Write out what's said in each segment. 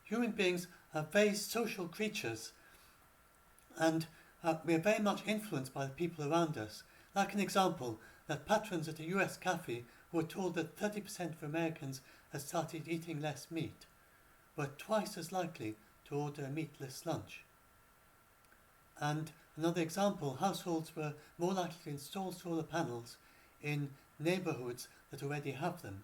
human beings are very social creatures, and we are very much influenced by the people around us. Like an example, that patrons at a US cafe who were told that 30% of Americans had started eating less meat were twice as likely to order a meatless lunch. And another example, households were more likely to install solar panels in neighbourhoods that already have them.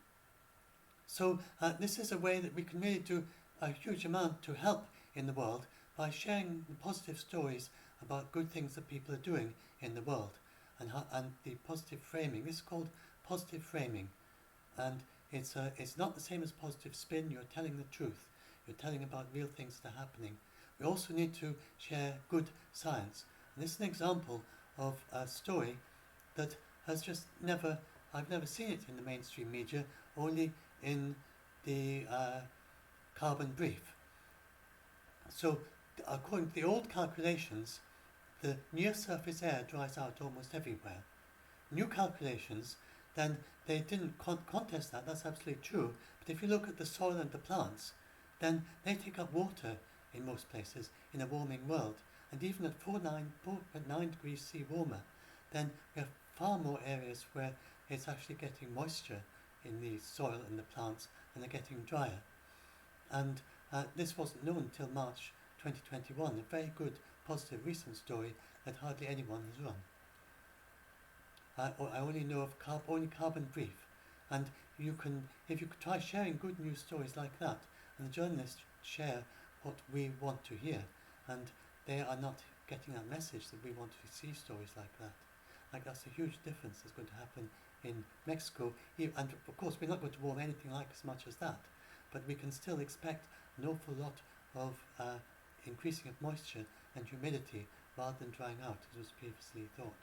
So this is a way that we can really do a huge amount to help in the world by sharing positive stories about good things that people are doing in the world, and the positive framing. This is called positive framing, and it's not the same as positive spin. You're telling the truth. You're telling about real things that are happening. We also need to share good science. And this is an example of a story that has just I've never seen it in the mainstream media, only in the carbon brief. So, according to the old calculations, the near surface air dries out almost everywhere. New calculations, then they didn't contest that, that's absolutely true. But if you look at the soil and the plants, then they take up water in most places in a warming world. And even at 4.9 degrees C warmer, then we have far more areas where it's actually getting moisture in the soil and the plants, and they're getting drier. And this wasn't known until March 2021, a very good, positive, recent story that hardly anyone has run. I only know of only Carbon Brief. And if you could try sharing good news stories like that, and the journalists share what we want to hear, and they are not getting that message that we want to see stories like that. Like, that's a huge difference that's going to happen in Mexico. And of course, we're not going to warm anything like as much as that, but we can still expect an awful lot of increasing of moisture and humidity rather than drying out as was previously thought.